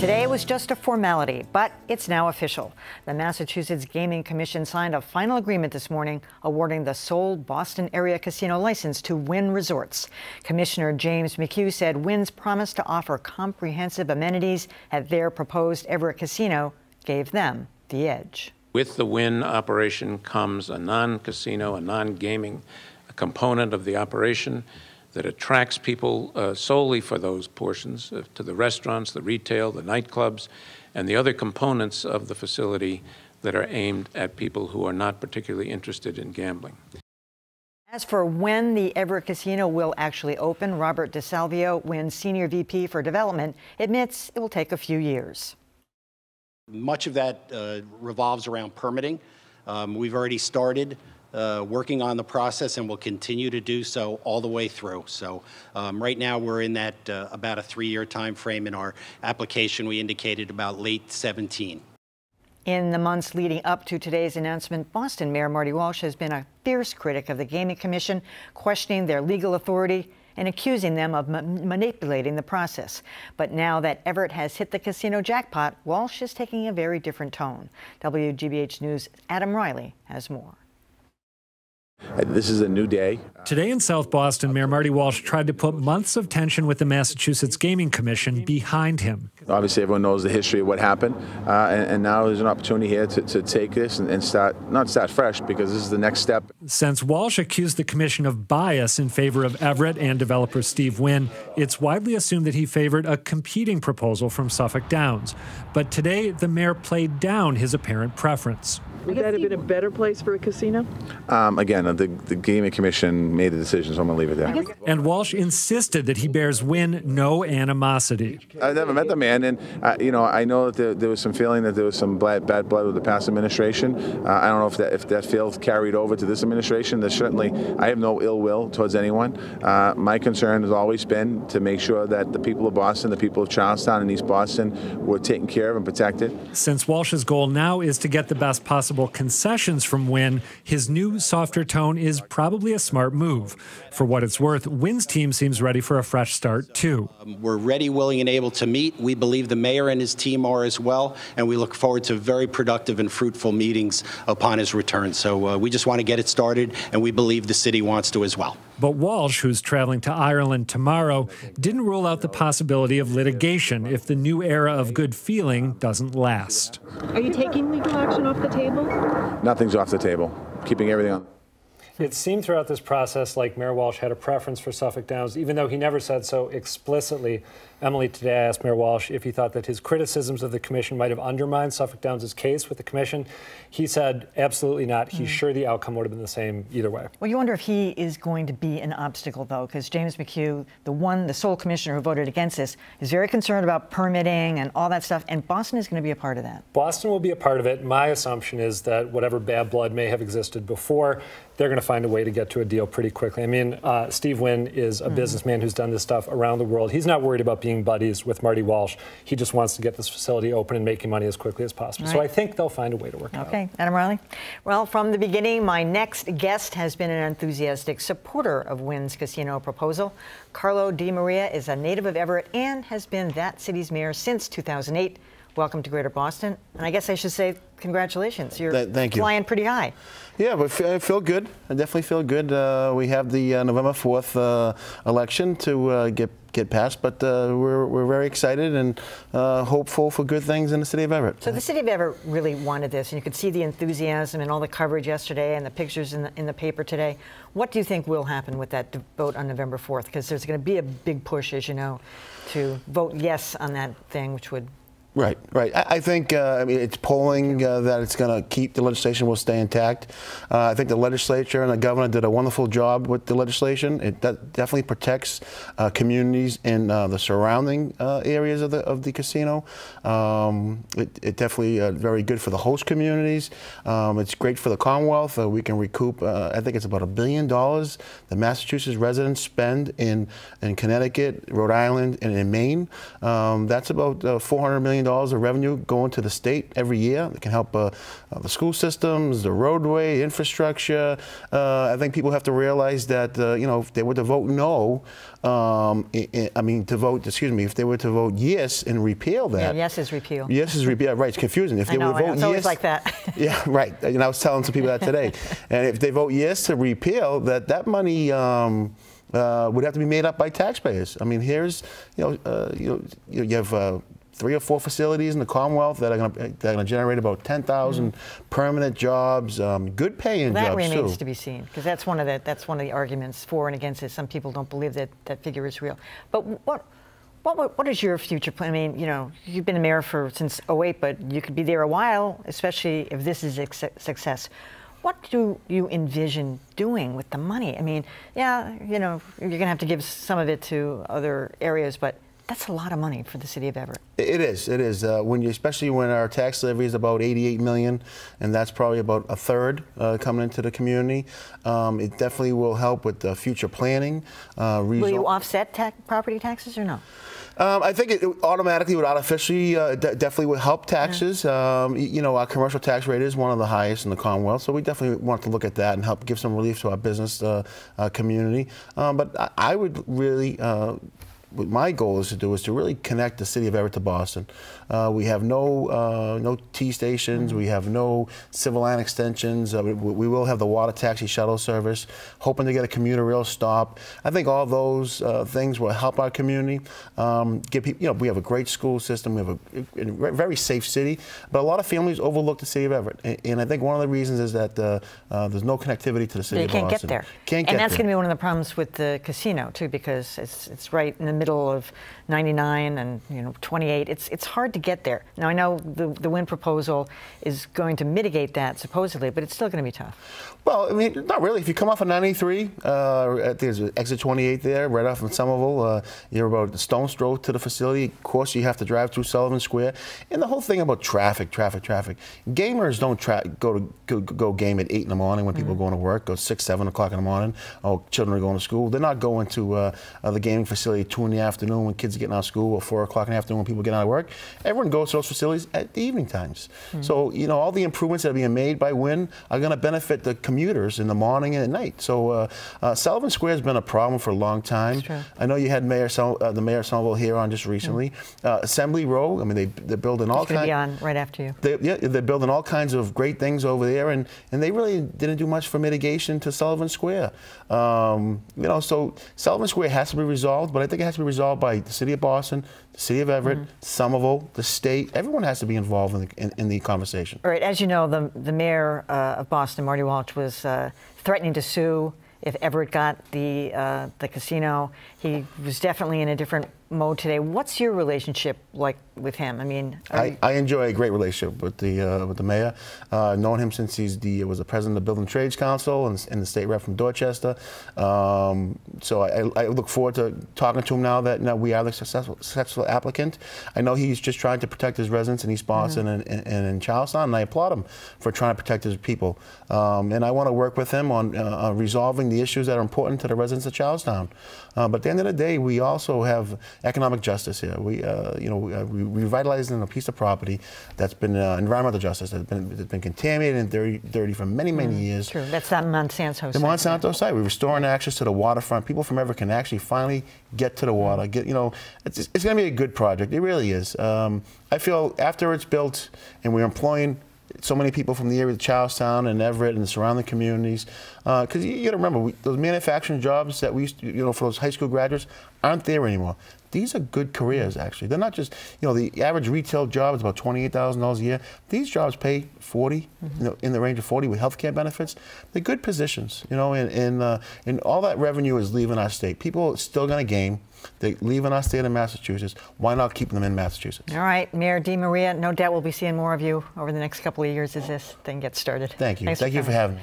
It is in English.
Today was just a formality, but it's now official. The Massachusetts Gaming Commission signed a final agreement this morning awarding the sole Boston area casino license to Wynn Resorts. Commissioner James McHugh said Wynn's promise to offer comprehensive amenities at their proposed Everett casino gave them the edge. With the Wynn operation comes a non-casino, a non-gaming component of the operation that attracts people solely for those portions, to the restaurants, the retail, the nightclubs, and the other components of the facility that are aimed at people who are not particularly interested in gambling. As for when the Everett Casino will actually open, Robert DeSalvio, Wynn's Senior VP for Development, admits it will take a few years. Much of that revolves around permitting. We've already started working on the process and will continue to do so all the way through. So right now we're in that about a 3-year time frame. In our application we indicated about late 17. In the months leading up to today's announcement, Boston Mayor Marty Walsh has been a fierce critic of the Gaming Commission, questioning their legal authority and accusing them of manipulating the process. But now that Everett has hit the casino jackpot, Walsh is taking a very different tone. WGBH News' Adam Riley has more. This is a new day. Today in South Boston, Mayor Marty Walsh tried to put months of tension with the Massachusetts Gaming Commission behind him. Obviously, everyone knows the history of what happened, and now there's an opportunity here to take this and not start fresh, because this is the next step. Since Walsh accused the commission of bias in favor of Everett and developer Steve Wynn, it's widely assumed that he favored a competing proposal from Suffolk Downs. But today, the mayor played down his apparent preference. Would that have been a better place for a casino? Again, the Gaming Commission made the decision, so I'm going to leave it there. And Walsh insisted that he bears Wynn no animosity. I've never met the man, and I know that there was some feeling that there was some bad blood with the past administration. I don't know if that feels carried over to this administration. There's certainly, I have no ill will towards anyone. My concern has always been to make sure that the people of Boston, the people of Charlestown and East Boston were taken care of and protected. Since Walsh's goal now is to get the best possible concessions from Wynn, his new softer tone is probably a smart move. For what it's worth, Wynn's team seems ready for a fresh start too. We're ready, willing, and able to meet. We believe the mayor and his team are as well, and we look forward to very productive and fruitful meetings upon his return. So we just want to get it started, and we believe the city wants to as well. But Walsh, who's traveling to Ireland tomorrow, didn't rule out the possibility of litigation if the new era of good feeling doesn't last. Are you taking legal action off the table? Nothing's off the table. Keeping everything on. It seemed throughout this process like Mayor Walsh had a preference for Suffolk Downs, even though he never said so explicitly. Emily, today I asked Mayor Walsh if he thought that his criticisms of the commission might have undermined Suffolk Downs' case with the commission. He said absolutely not. He's sure the outcome would have been the same either way. Well, you wonder if he is going to be an obstacle, though, because James McHugh, the sole commissioner who voted against this, is very concerned about permitting and all that stuff, and Boston is going to be a part of that. Boston will be a part of it. My assumption is that whatever bad blood may have existed before, they're going to find a way to get to a deal pretty quickly. I mean, Steve Wynn is a businessman who's done this stuff around the world. He's not worried about being buddies with Marty Walsh. He just wants to get this facility open and making money as quickly as possible. Right. So I think they'll find a way to work it out. Okay, Adam Riley. Well, from the beginning, my next guest has been an enthusiastic supporter of Wynn's casino proposal. Carlo Di Maria is a native of Everett and has been that city's mayor since 2008. Welcome to Greater Boston. And I guess I should say congratulations. You're flying pretty high. Yeah, but I feel good. I definitely feel good. We have the November 4th election to get passed, but we're very excited and hopeful for good things in the city of Everett. So the city of Everett really wanted this, and you could see the enthusiasm and all the coverage yesterday and the pictures in the paper today. What do you think will happen with that vote on November 4th? Because there's going to be a big push, as you know, to vote yes on that thing, which would... Right. I think I mean, it's polling that it's going to keep the legislation will stay intact. I think the legislature and the governor did a wonderful job with the legislation. It definitely protects communities in the surrounding areas of the casino. It definitely very good for the host communities. It's great for the Commonwealth. We can recoup. I think it's about $1 billion the Massachusetts residents spend in Connecticut, Rhode Island, and in Maine. That's about $400 million million of revenue going to the state every year. It can help the school systems, the roadway, infrastructure. I think people have to realize that, you know, if they were to vote no, if they were to vote yes and repeal that. Yeah, yes is repeal. Yes is repeal, right, it's confusing. If they were to vote it's yes. always like that. Yeah, right. And I was telling some people that today. And if they vote yes to repeal, that money would have to be made up by taxpayers. I mean, here's, you have 3 or 4 facilities in the Commonwealth that are going to generate about 10,000 permanent jobs, good paying jobs too. That remains too. to be seen, because that's one of the arguments for and against it. Some people don't believe that figure is real. But what is your future plan? I mean, you know, you've been a mayor since '08, but you could be there a while, especially if this is a success. What do you envision doing with the money? I mean, yeah, you know, you're going to have to give some of it to other areas, but that's a lot of money for the city of Everett. It is. Especially when our tax levy is about $88 million, and that's probably about a third coming into the community. It definitely will help with the future planning. Will you offset property taxes or no? I think it automatically would artificially definitely would help taxes. You know, our commercial tax rate is one of the highest in the Commonwealth, so we definitely want to look at that and help give some relief to our business community. But I would really, what my goal is to really connect the city of Everett to Boston. We have no T stations. We have no Silver Line extensions. We will have the water taxi shuttle service. Hoping to get a commuter rail stop. I think all those things will help our community. Give people, you know, we have a great school system. We have a very safe city, but a lot of families overlook the city of Everett, and I think one of the reasons is that there's no connectivity to the city of Boston. You can't get there. And that's going to be one of the problems with the casino too, because it's right in the middle of 99 and 28. It's hard to get there. Now I know the Wynn proposal is going to mitigate that supposedly, but it's still going to be tough. Well, I mean, not really. If you come off of 93, there's exit 28 there, right off in Somerville. You're about a stone's throw to the facility. Of course, you have to drive through Sullivan Square, and the whole thing about traffic. Gamers don't go game at 8 in the morning when people are going to work, go 6, 7 o'clock in the morning. Oh, children are going to school. They're not going to the gaming facility at 2 in the afternoon when kids are getting out of school, or 4 o'clock in the afternoon when people get out of work. Everyone goes to those facilities at the evening times. So, you know, all the improvements that are being made by Wynn are going to benefit the commuters in the morning and at night. So Sullivan Square has been a problem for a long time. I know you had the mayor of Somerville here on just recently. Assembly Row, I mean, they're building all kinds. It's going to be on right after you. They're building all kinds of great things over there, and they really didn't do much for mitigation to Sullivan Square. You know, so Sullivan Square has to be resolved, but I think it has to be resolved by the city of Boston, the city of Everett, Somerville, the state. Everyone has to be involved in the conversation. All right. As you know, the mayor of Boston, Marty Walsh, was threatening to sue if Everett got the casino. He was definitely in a different mode today. What's your relationship like with him? I mean, I enjoy a great relationship with the mayor. Known him since he was the president of the Building Trades Council and the state rep from Dorchester. So I look forward to talking to him now that we are the successful applicant. I know he's just trying to protect his residents in East Boston and in Charlestown, and I applaud him for trying to protect his people. And I want to work with him on resolving the issues that are important to the residents of Charlestown. But at the end of the day, we also have economic justice here. We revitalizing a piece of property that's been environmental justice, that's been contaminated and dirty for many years. True. That's that Monsanto site. The Monsanto site. We're restoring access to the waterfront. People from Everett can actually finally get to the water. It's going to be a good project. It really is. I feel after it's built and we're employing so many people from the area of Charlestown and Everett and the surrounding communities, because you got to remember, those manufacturing jobs that we used to, for those high school graduates aren't there anymore. These are good careers, actually. They're not just, the average retail job is about $28,000 a year. These jobs pay 40, in the range of 40 with health care benefits. They're good positions, and all that revenue is leaving our state. People are still going to game. They leave in our state of Massachusetts. Why not keep them in Massachusetts? All right, Mayor DeMaria, no doubt we'll be seeing more of you over the next couple of years as this thing gets started. Thank you. Thank you for having me.